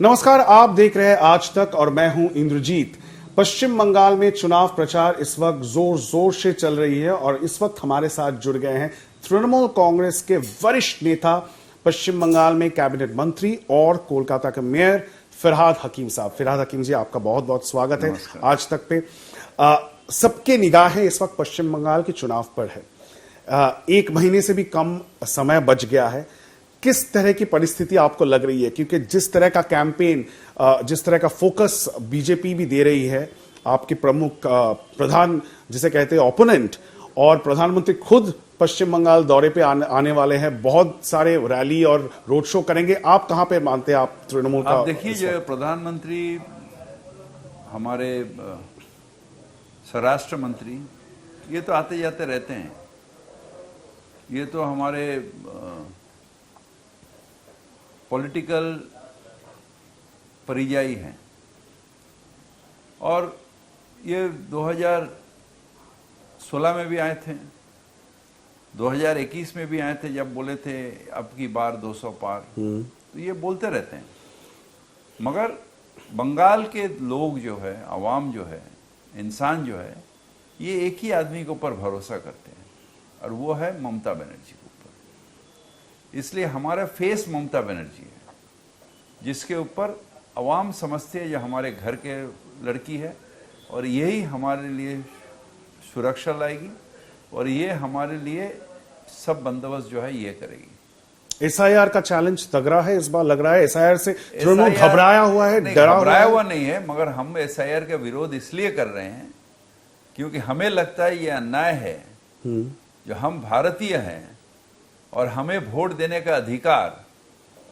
नमस्कार, आप देख रहे हैं आज तक और मैं हूं इंद्रजीत। पश्चिम बंगाल में चुनाव प्रचार इस वक्त जोर जोर से चल रही है और इस वक्त हमारे साथ जुड़ गए हैं तृणमूल कांग्रेस के वरिष्ठ नेता, पश्चिम बंगाल में कैबिनेट मंत्री और कोलकाता के मेयर फिरहाद हकीम साहब। फिरहाद हकीम जी, आपका बहुत बहुत स्वागत है आज तक पे। सबके निगाहें इस वक्त पश्चिम बंगाल के चुनाव पर है। एक महीने से भी कम समय बच गया है। किस तरह की परिस्थिति आपको लग रही है? क्योंकि जिस तरह का कैंपेन, जिस तरह का फोकस बीजेपी भी दे रही है, आपके प्रमुख प्रधान जिसे कहते हैं ओपोनेंट और प्रधानमंत्री खुद पश्चिम बंगाल दौरे पे आने वाले हैं, बहुत सारे रैली और रोड शो करेंगे। आप कहां पे मानते हैं आप तृणमूल का? आप देखिए, जो प्रधानमंत्री, हमारे स्वराष्ट्र मंत्री, ये तो आते जाते रहते हैं। ये तो हमारे पॉलिटिकल परिजाई हैं और ये 2016 में भी आए थे, 2021 में भी आए थे, जब बोले थे अब की बार 200 पार। तो ये बोलते रहते हैं, मगर बंगाल के लोग जो है, आवाम जो है, इंसान जो है, ये एक ही आदमी के ऊपर भरोसा करते हैं और वो है ममता बनर्जी के ऊपर। इसलिए हमारा फेस ममता बनर्जी है, जिसके ऊपर अवाम समझते हैं ये हमारे घर के लड़की है और यही हमारे लिए सुरक्षा लाएगी और ये हमारे लिए सब बंदोबस्त जो है ये करेगी। एसआईआर का चैलेंज तगड़ा है इस बार, लग रहा है एसआईआर से तृणमूल घबराया हुआ है, डरा हुआ नहीं है, मगर हम एसआईआर का विरोध इसलिए कर रहे हैं क्योंकि हमें लगता है ये अन्याय है। जो हम भारतीय हैं और हमें वोट देने का अधिकार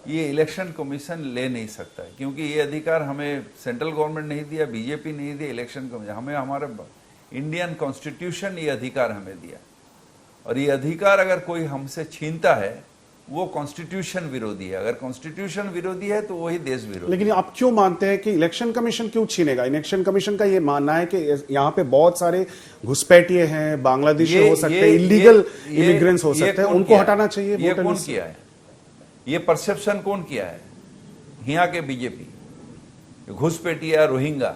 ये इलेक्शन कमीशन ले नहीं सकता है, क्योंकि ये अधिकार हमें सेंट्रल गवर्नमेंट नहीं दिया, बीजेपी नहीं दिया, इलेक्शन कमीशन हमें, हमारे इंडियन कॉन्स्टिट्यूशन ये अधिकार हमें दिया। और ये अधिकार अगर कोई हमसे छीनता है वो कॉन्स्टिट्यूशन विरोधी है। अगर कॉन्स्टिट्यूशन विरोधी है तो वही देश विरोधी। लेकिन आप क्यों मानते हैं कि इलेक्शन कमीशन क्यों छीनेगा? इलेक्शन कमीशन का ये मानना है कि यहाँ पे बहुत सारे घुसपैठिए हैं, बांग्लादेशी हो सकते हैं, इलीगल इमिग्रेंट्स हो सकते हैं, उनको हटाना चाहिए। ये कौन किया है? ये परसेप्शन कौन किया है? यहाँ के बीजेपी घुसपैठिया, रोहिंगा।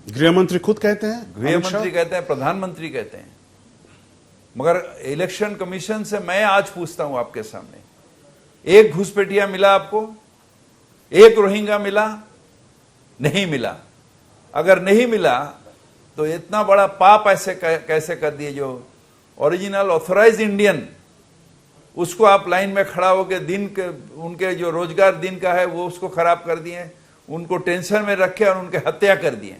गृहमंत्री खुद कहते हैं, गृहमंत्री कहते हैं, प्रधानमंत्री कहते हैं। मगर इलेक्शन कमीशन से मैं आज पूछता हूं आपके सामने, एक घुसपैठिया मिला आपको? एक रोहिंगा मिला? नहीं मिला। अगर नहीं मिला तो इतना बड़ा पाप ऐसे कैसे कर दिए? जो ओरिजिनल ऑथराइज इंडियन, उसको आप लाइन में खड़ा होकर दिन के, उनके जो रोजगार दिन का है वो उसको खराब कर दिए, उनको टेंशन में रखे और उनके हत्या कर दिए।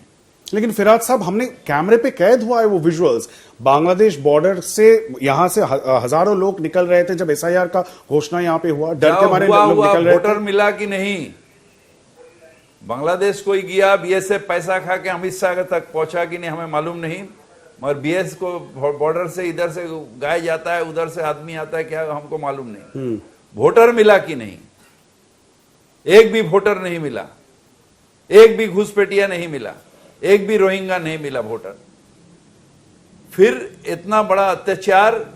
लेकिन फिरहाद साहब, हमने कैमरे पे कैद हुआ है वो विजुअल्स, बांग्लादेश बॉर्डर से यहां से हजारों लोग निकल रहे थे जब एसआईआर का घोषणा यहां पे हुआ। डर के मारे लोग निकल रहे थे। वोटर मिला कि नहीं? बांग्लादेश कोई गया, बीएसएफ पैसा खा के अमित शाह तक पहुंचा कि नहीं हमें मालूम नहीं, मगर बीएस को बॉर्डर से इधर से गाय जाता है, उधर से आदमी आता है, क्या हमको मालूम नहीं। वोटर मिला कि नहीं? एक भी वोटर नहीं मिला, एक भी घुसपैठिया नहीं मिला, एक भी रोहिंगा नहीं मिला वोटर। फिर इतना बड़ा अत्याचार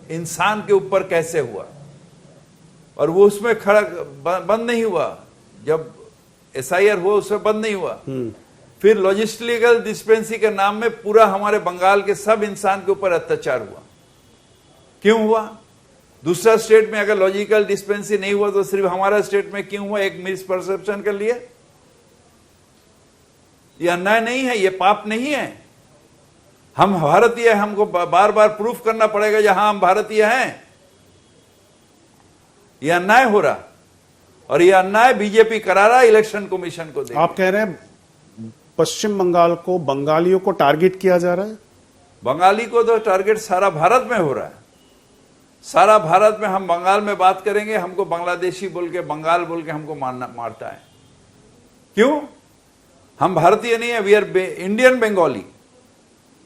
इंसान के ऊपर कैसे हुआ? और वो उसमें खड़ा बंद नहीं हुआ, जब एसआईआर हुआ उसमें बंद नहीं हुआ। फिर लॉजिस्टिकल डिस्पेंसी के नाम में पूरा हमारे बंगाल के सब इंसान के ऊपर अत्याचार हुआ। क्यों हुआ? दूसरा स्टेट में अगर लॉजिकल डिस्पेंसी नहीं हुआ तो सिर्फ हमारा स्टेट में क्यों हुआ? एक मिसपरसेप्शन के लिए। ये अन्याय नहीं है, ये पाप नहीं है। हम भारतीय हैं, हमको बार बार प्रूफ करना पड़ेगा जहां हम भारतीय हैं। ये अन्याय हो रहा और ये अन्याय बीजेपी करा रहा इलेक्शन कमीशन को दे। आप कह रहे हैं पश्चिम बंगाल को, बंगालियों को टारगेट किया जा रहा है? बंगाली को तो टारगेट सारा भारत में हो रहा है। सारा भारत में हम बंगाल में बात करेंगे, हमको बांग्लादेशी बोल के, बंगाल बोल के हमको मारता है। क्यों? हम भारतीय नहीं है, we are Indian Bengali.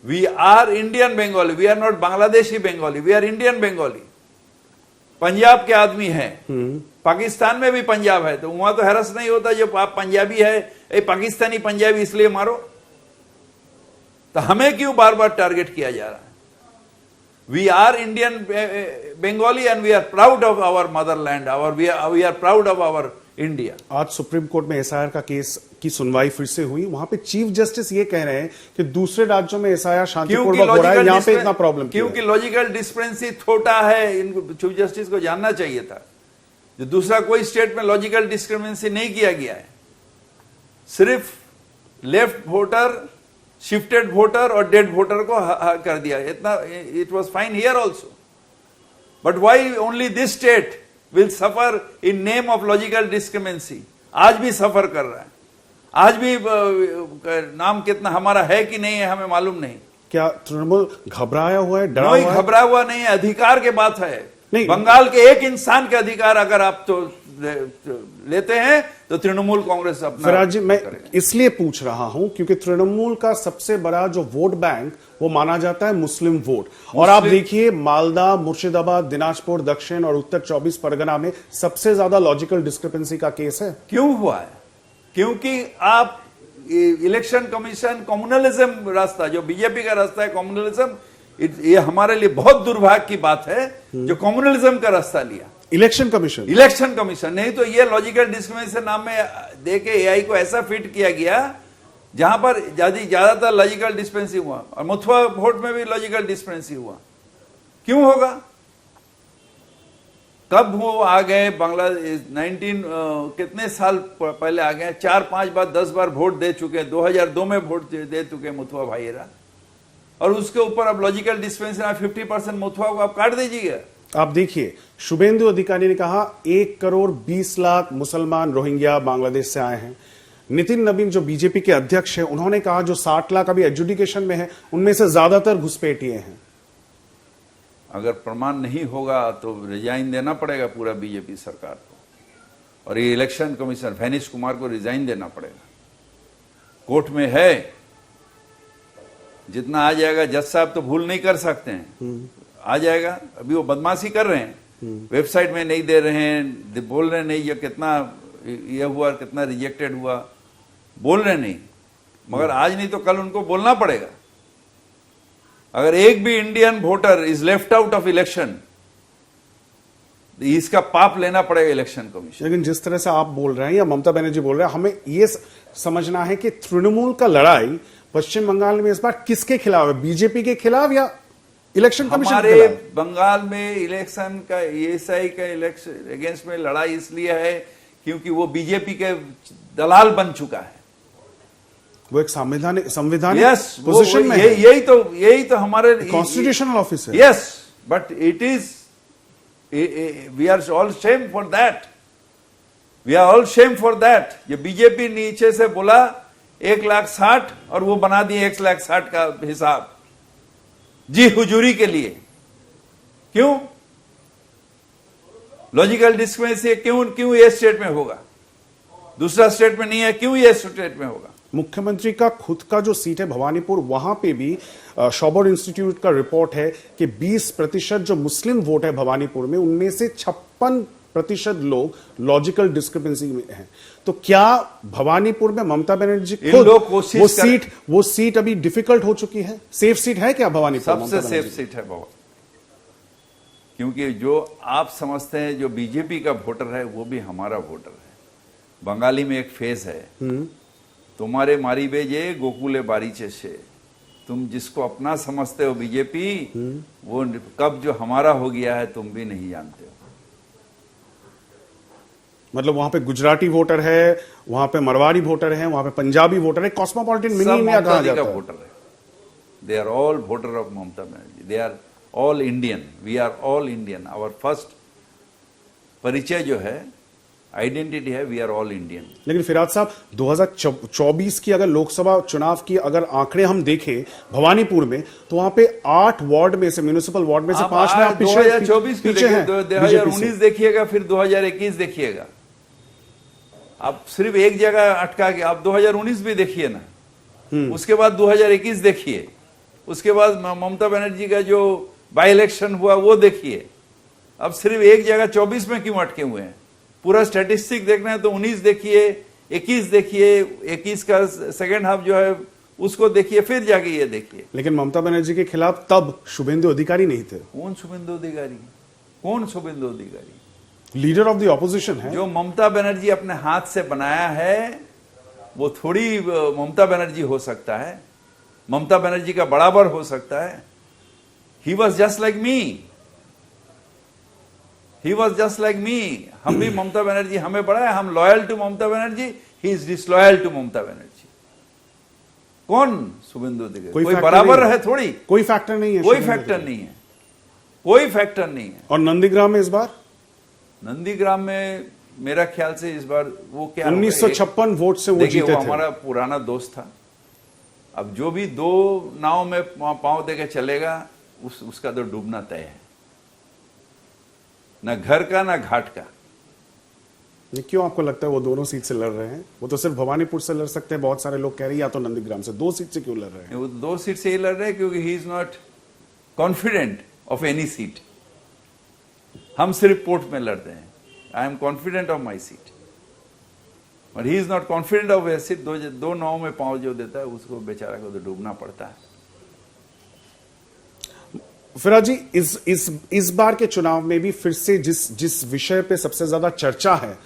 We are Indian Bengali, we are not Bangladeshi Bengali, we are Indian Bengali. Punjab के आदमी हैं, पाकिस्तान में भी पंजाब है, तो वहां तो हैरस नहीं होता जब आप पंजाबी है, पाकिस्तानी पंजाबी इसलिए मारो। तो हमें क्यों बार बार टारगेट किया जा रहा है? We are Indian Bengali and we are proud of our motherland. We are proud of our India. आज सुप्रीम कोर्ट में एसआईआर का केस की सुनवाई फिर से हुई। वहां पे चीफ जस्टिस ये कह रहे हैं कि दूसरे राज्यों में एसआईआर शांतिपूर्वक हो रहा है, यहाँ पे इतना प्रॉब्लम क्योंकि लॉजिकल डिस्क्रिपेंसी छोटा है। इनको चीफ जस्टिस को जानना चाहिए था जो दूसरा कोई स्टेट में लॉजिकल डिस्क्रिमिनेंसी नहीं किया गया है। सिर्फ लेफ्ट वोटर, शिफ्टेड वोटर और डेड वोटर को कर दिया इतना। It was fine here also, but why only this state will suffer in name of logical discrepancy? आज भी सफर कर रहा है। आज भी नाम कितना हमारा है कि नहीं है हमें मालूम नहीं। क्या तृणमूल घबराया हुआ है, डरा हुआ है? घबरा हुआ नहीं है, अधिकार के बात है। नहीं, बंगाल के एक इंसान के अधिकार अगर आप तो लेते हैं तो तृणमूल कांग्रेस अपना। फिराज जी, मैं इसलिए पूछ रहा हूं क्योंकि तृणमूल का सबसे बड़ा जो वोट बैंक वो माना जाता है मुस्लिम वोट। और आप देखिए मालदा, मुर्शिदाबाद, दिनाजपुर, दक्षिण और उत्तर 24 परगना में सबसे ज्यादा लॉजिकल डिस्क्रिपेंसी का केस है। क्यों हुआ है? क्योंकि आप इलेक्शन कमीशन कम्युनलिज्म रास्ता, जो बीजेपी का रास्ता है कम्युनलिज्म, ये हमारे लिए बहुत दुर्भाग्य की बात है जो कम्युनलिज्म का रास्ता लिया। इलेक्शन कमीशन नहीं तो ये लॉजिकल डिस्क्रिमिनेशन नाम में देके एआई को ऐसा फिट किया गया जहां पर ज्यादातर लॉजिकल डिस्क्रिमिनेशन हुआ। और मुथुआ वोट में भी लॉजिकल डिस्क्रिमिनेशन हुआ। क्यों होगा? कब वो आ गए बांग्लादेश 19 कितने साल पहले आ गए? 4-5 बार 10 बार वोट दे चुके हैं। 2002 में वोट दे चुके मुथुआ भाईरा, और उसके ऊपर अब लॉजिकल डिस्क्रिमिनेशन 50% मुथुआ को आप काट दीजिएगा। आप देखिए शुभेंदु अधिकारी ने कहा 1 करोड़ 20 लाख मुसलमान रोहिंग्या बांग्लादेश से आए हैं। नितिन नवीन जो बीजेपी के अध्यक्ष हैं उन्होंने कहा जो 60 लाख अभी एजुकेशन में है उनमें से ज्यादातर घुसपैठिए हैं। अगर प्रमाण नहीं होगा तो रिजाइन देना पड़ेगा पूरा बीजेपी सरकार को, और ये इलेक्शन कमिश्नर वैनिश कुमार को रिजाइन देना पड़ेगा। कोर्ट में है, जितना आ जाएगा जज साहब तो भूल नहीं कर सकते हैं, आ जाएगा। अभी वो बदमाशी कर रहे हैं, वेबसाइट में नहीं दे रहे हैं, बोल रहे नहीं ये कितना ये हुआ, कितना रिजेक्टेड हुआ, बोल रहे नहीं। मगर आज नहीं तो कल उनको बोलना पड़ेगा। अगर एक भी Indian voter is left out of election, इसका पाप लेना पड़ेगा इलेक्शन कमीशन। लेकिन जिस तरह से आप बोल रहे हैं या ममता बनर्जी बोल रहे हैं, हमें यह समझना है कि तृणमूल का लड़ाई पश्चिम बंगाल में इस बार किसके खिलाफ है? बीजेपी के खिलाफ या इलेक्शन कमीशन के खिलाफ? हमारे बंगाल में इलेक्शन का ईएसआई का इलेक्शन अगेंस्ट में लड़ाई इसलिए है क्योंकि वो बीजेपी के दलाल बन चुका है। वो एक संविधानिक यस पोजीशन में है। यही तो हमारे कॉन्स्टिट्यूशनल ऑफिस है। Yes, but it is we are all shame for that. We are all shame for that. ये बीजेपी नीचे से बोला 1,60,000 और वो बना दिए 1,60,000 का हिसाब जी हुजूरी के लिए। क्यों? लॉजिकल डिस्क्रिमिनेंसी क्यों ये स्टेट में होगा, दूसरा स्टेट में नहीं है? क्यों ये स्टेट में होगा? मुख्यमंत्री का खुद का जो सीट है भवानीपुर, वहां पे भी शॉबर इंस्टीट्यूट का रिपोर्ट है कि 20% जो मुस्लिम वोट है भवानीपुर में, उनमें से 56% लोग लॉजिकल डिस्क्रिपेंसी में हैं। तो क्या भवानीपुर में ममता बनर्जी खुद वो सीट अभी डिफिकल्ट हो चुकी है? सेफ सीट है क्या भवानीपुर? सबसे सेफ सीट है बहुत, क्योंकि जो आप समझते हैं जो बीजेपी का वोटर है वो भी हमारा वोटर है। बंगाली में एक फेज है, तुम्हारे मारी बेजे गोकुले बारीचे से। तुम जिसको अपना समझते हो बीजेपी, वो कब जो हमारा हो गया है तुम भी नहीं जानते हो। मतलब वहां पे गुजराती वोटर है, वहां पे मरवाड़ी वोटर है, वहां पे पंजाबी वोटर है, कॉस्मोपॉलिटन मिनी इंडिया कहा जाता है। वोटर है, they are all voter of Mamata Banerjee, they are all Indian, we are all Indian. Our first परिचय जो है, आइडेंटिटी है, वी आर ऑल इंडियन। लेकिन फिराज साहब 2024 की अगर लोकसभा चुनाव की अगर आंकड़े हम देखें भवानीपुर में, तो वहां पे 8 वार्ड में से, म्यूनिसिपल वार्ड में से 5 में आप 2024 पीछे हैं। 2019 देखिएगा, फिर 2021 देखिएगा। आप सिर्फ एक जगह अटका के आप 2019 भी देखिए ना, उसके बाद 2021 देखिए, उसके बाद ममता बनर्जी का जो बाई इलेक्शन हुआ वो देखिए। अब सिर्फ एक जगह 24 में क्यों अटके हुए हैं? पूरा स्टैटिस्टिक देखना है तो 19 देखिए, 21 देखिए, 21 का सेकेंड हाफ जो है उसको देखिए, फिर जाके ये देखिए। लेकिन ममता बनर्जी के खिलाफ तब शुभेंदु अधिकारी नहीं थे। कौन शुभेंदु अधिकारी? कौन शुभेंदु अधिकारी? लीडर ऑफ द ऑपोजिशन है। जो ममता बनर्जी अपने हाथ से बनाया है वो थोड़ी ममता बनर्जी हो सकता है, ममता बनर्जी का बराबर हो सकता है। He was just like me, he was just like me. हम भी ममता बनर्जी हमें बड़ा है, हम loyal to Mamata Banerjee, he is disloyal to Mamata Banerjee. कौन शुभेंदु अधिकारी? कोई बराबर है थोड़ी, कोई फैक्टर नहीं है, कोई फैक्टर नहीं है, कोई फैक्टर नहीं है। और नंदीग्राम में इस बार, नंदीग्राम में मेरा ख्याल से इस बार वो क्या 1956 वोट से वो देखिए, जीते वो थे। हमारा पुराना दोस्त था। अब जो भी दो नाव में पांव देके चलेगा उसका तो डूबना तय है, ना घर का ना घाट का। ये क्यों आपको लगता है वो दोनों सीट से लड़ रहे हैं? वो तो सिर्फ भवानीपुर से लड़ सकते हैं, बहुत सारे लोग कह रहे हैं, या तो नंदीग्राम से। 2 सीट से क्यों लड़ रहे हैं? वो 2 सीट से ही लड़ रहे हैं क्योंकि he is not confident of any seat. हम सिर्फ पोर्ट में लड़ते हैं। I am confident of my seat, but he is not confident of A seat. दो नाव में पांव जो देता है उसको बेचारा को तो डूबना पड़ता है। फिराज जी, इस बार के चुनाव में भी फिर से जिस विषय पे सबसे ज्यादा चर्चा है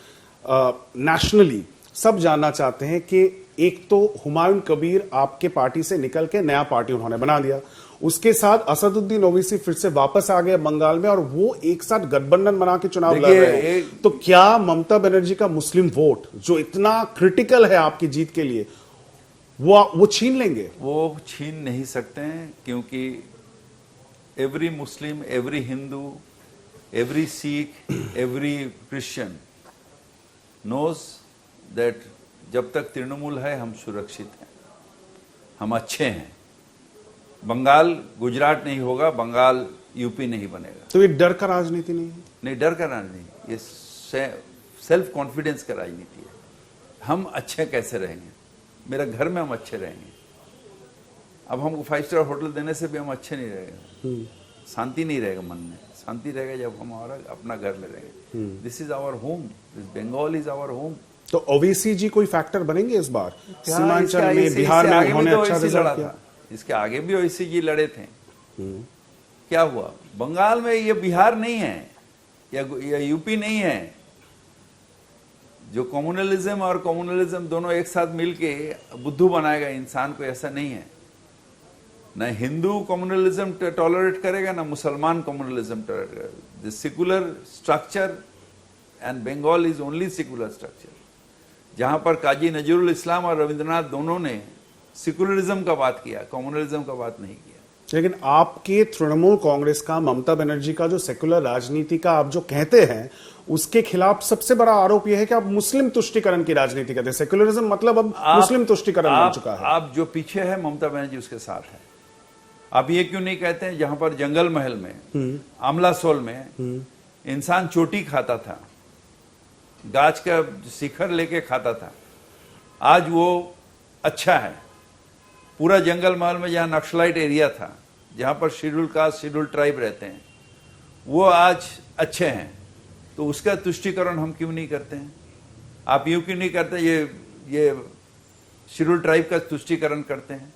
नेशनली, सब जानना चाहते हैं कि एक तो हुमायूं कबीर आपके पार्टी से निकल के नया पार्टी उन्होंने बना दिया, उसके साथ असदुद्दीन ओवैसी फिर से वापस आ गए बंगाल में, और वो एक साथ गठबंधन बना के चुनाव लड़ रहे हैं। तो क्या ममता बनर्जी का मुस्लिम वोट जो इतना क्रिटिकल है आपकी जीत के लिए, वो छीन लेंगे? वो छीन नहीं सकते हैं, क्योंकि every Muslim, every Hindu, every Sikh, every Christian knows that जब तक तृणमूल है हम सुरक्षित हैं, हम अच्छे हैं। बंगाल गुजरात नहीं होगा, बंगाल यूपी नहीं बनेगा। तो ये डर का राजनीति नहीं है? नहीं, डर का राजनीति, ये सेल्फ कॉन्फिडेंस का राजनीति है। हम अच्छे कैसे रहेंगे, मेरे घर में हम अच्छे रहेंगे। अब हमको 5 स्टार होटल देने से भी हम अच्छे नहीं रहेंगे, शांति नहीं रहेगा मन में। शांति रहेगा जब हम हमारा अपना घर ले रहेंगे। This is our home, this Bengal is our home. तो ओवैसी जी कोई फैक्टर बनेंगे इस बार? सीमांचल में, बिहार में उन्होंने अच्छा रिजल्ट किया। इसके आगे भी ओवैसी जी लड़े थे। क्या हुआ? बंगाल में ये बिहार नहीं है या यूपी नहीं है। जो कम्युनलिज्म और कम्युनलिज्म दोनों एक साथ मिलके बुद्धू बनाएगा इंसान को, ऐसा नहीं है। ना हिंदू कम्युनलिज्म टॉलरेट करेगा, ना मुसलमान कम्युनलिज्म टॉलरेट करेगा। The secular structure and Bengal is only secular structure, जहां पर काजी नजरुल इस्लाम और रविंद्रनाथ दोनों ने सेकुलरिज्म का बात किया, कम्युनलिज्म का बात नहीं किया। लेकिन आपके तृणमूल कांग्रेस का, ममता बनर्जी का जो सेकुलर राजनीति का आप जो कहते हैं, उसके खिलाफ सबसे बड़ा आरोप यह है कि आप मुस्लिम तुष्टीकरण की राजनीति करते हैं। सेकुलरिज्म मतलब अब मुस्लिम तुष्टीकरण बन चुका है। आप जो पीछे है ममता बनर्जी उसके साथ है। आप ये क्यों नहीं कहते हैं, जहां पर जंगल महल में, आमलासोल में इंसान चोटी खाता था, गाछ का शिखर लेके खाता था, आज वो अच्छा है। पूरा जंगल महल में जहां नक्सलाइट एरिया था, जहां पर शेड्यूल कास्ट, शेड्यूल ट्राइब रहते हैं, वो आज अच्छे हैं। तो उसका तुष्टीकरण हम क्यों नहीं करते हैं? आप यूं क्यों नहीं करते ये शेड्यूल ट्राइब का तुष्टीकरण करते हैं?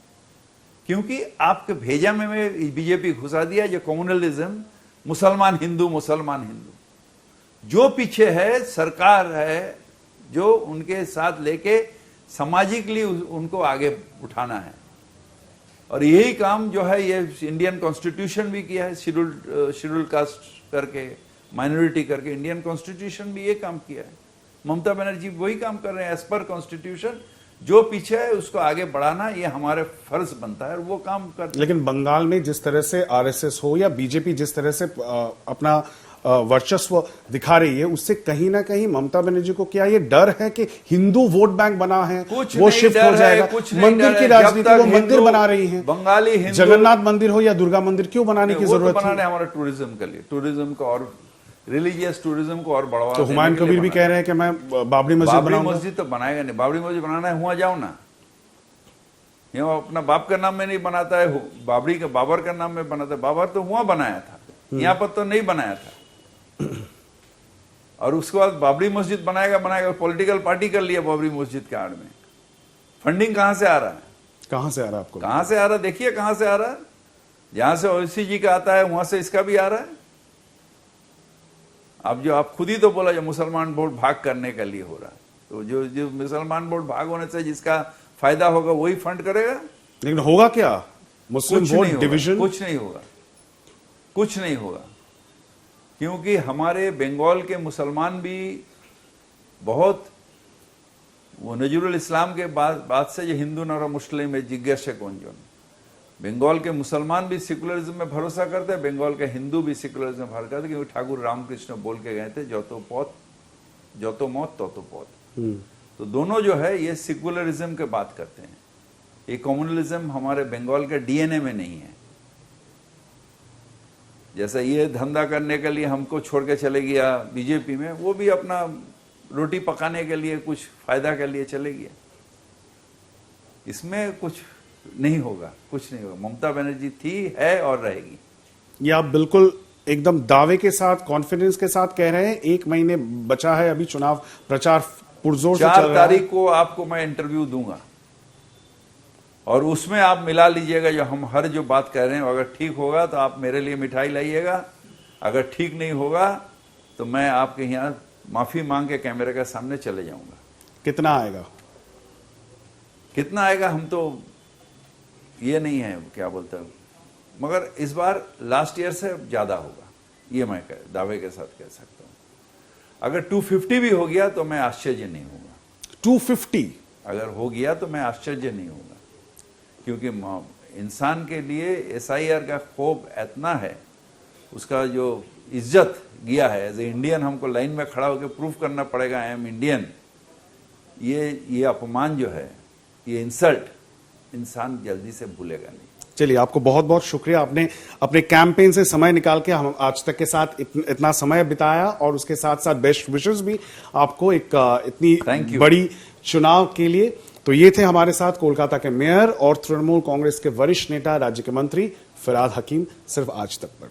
क्योंकि आपके भेजा में बीजेपी घुसा दिया जो कम्युनलिज्म, मुसलमान हिंदू, मुसलमान हिंदू। जो पीछे है सरकार है, जो उनके साथ लेके सामाजिकली उनको आगे उठाना है। और यही काम जो है ये इंडियन कॉन्स्टिट्यूशन भी किया है, शेड्यूल कास्ट करके, माइनॉरिटी करके इंडियन कॉन्स्टिट्यूशन भी ये काम किया है। ममता बनर्जी वही काम कर रहे हैं एज पर कॉन्स्टिट्यूशन। जो पीछे है उसको आगे बढ़ाना ये हमारे फर्ज बनता है और वो काम करते। लेकिन बंगाल में जिस तरह से आरएसएस हो या बीजेपी जिस तरह से अपना वर्चस्व दिखा रही है, उससे कहीं ना कहीं ममता बनर्जी को क्या ये डर है कि हिंदू वोट बैंक बना है, वो शिफ्ट हो जाएगा? मंदिर की राजनीति, वो मंदिर बना रही है, बंगाली हिंदू, जगन्नाथ मंदिर हो या दुर्गा मंदिर, क्यों बनाने की जरूरत है? हमारे टूरिज्म के लिए, टूरिज्म को और रिलीजियस टूरिज्म को और बढ़ावा। तो हुमायूं कबीर भी कह रहे हैं कि मैं बाबरी मस्जिद बनाऊंगा। बाबरी मस्जिद तो बनाएगा नहीं, बाबरी मस्जिद बनाना है हुआ जाओ ना, यहाँ अपना बाप का नाम में नहीं बनाता है, बाबरी का बाबर का नाम में बनाता है। बाबर तो हुआ बनाया था, यहाँ पर तो नहीं बनाया था। और उसके बाद बाबरी मस्जिद बनाएगा, पॉलिटिकल पार्टी कर लिया बाबरी मस्जिद के आड़ में। फंडिंग कहां से आ रहा है? कहां से आ रहा है आपको? कहां से आ रहा है? देखिए कहां से आ रहा है। जहां से ओवैसी जी का आता है वहां से इसका भी आ रहा है। आप खुद ही तो बोला जो मुसलमान वोट भाग करने के लिए हो रहा, तो जो मुसलमान वोट भाग होने से जिसका फायदा होगा वही फंड करेगा। लेकिन होगा क्या? मुस्लिम कुछ वोट नहीं होगा, डिवीजन कुछ नहीं होगा, कुछ नहीं होगा, क्योंकि हमारे बंगाल के मुसलमान भी बहुत वो नजरुल इस्लाम के बाद से जो हिंदू नर मुस्लिम जिज्ञासा कौन जो बंगाल के मुसलमान भी सेकुलरिज्म में भरोसा करते हैं, बंगाल के हिंदू भी सेकुलरिज्म में भरोसा करते, क्योंकि ठाकुर रामकृष्ण बोल के गए थे जो तो मौत तो पौत। तो दोनों जो है ये सेकुलरिज्म के बात करते हैं। ये कम्युनलिज्म हमारे बंगाल के डीएनए में नहीं है। जैसा ये धंधा करने के लिए हमको छोड़ के चले गया बीजेपी में, वो भी अपना रोटी पकाने के लिए कुछ फायदा के लिए चले गया। इसमें कुछ नहीं होगा, कुछ नहीं होगा। ममता बनर्जी थी, है और रहेगी। ये आप बिल्कुल एकदम दावे के साथ, कॉन्फिडेंस के साथ कह रहे हैं। 1 महीने बचा है अभी, चुनाव प्रचार पुरजोर से चल रहा है। 4 तारीख को आपको मैं इंटरव्यू दूंगा और उसमें आप मिला लीजिएगा जो हम हर जो बात कह रहे हैं। अगर ठीक होगा तो आप मेरे लिए मिठाई लाइएगा, अगर ठीक नहीं होगा तो मैं आपके यहाँ माफी मांग के कैमरे के सामने चले जाऊंगा। कितना आएगा? कितना आएगा हम तो ये नहीं है क्या बोलते हैं, मगर इस बार लास्ट ईयर से ज्यादा होगा, ये मैं दावे के साथ कह सकता हूं। अगर 250 भी हो गया तो मैं आश्चर्य नहीं होगा। 250 अगर हो गया तो मैं आश्चर्य नहीं होगा, क्योंकि इंसान के लिए SIR का खौफ इतना है, उसका जो इज्जत गया है। एज ए इंडियन हमको लाइन में खड़ा होकर प्रूफ करना पड़ेगा आई एम इंडियन। ये अपमान जो है, ये इंसल्ट इंसान जल्दी से भूलेगा नहीं। चलिए, आपको बहुत बहुत शुक्रिया। आपने अपने कैंपेन से समय निकाल के हम आज तक के साथ इतना समय बिताया, और उसके साथ साथ बेस्ट विशेस भी आपको एक इतनी बड़ी चुनाव के लिए। तो ये थे हमारे साथ कोलकाता के मेयर और तृणमूल कांग्रेस के वरिष्ठ नेता, राज्य के मंत्री फिरहाद हकीम, सिर्फ आज तक पर।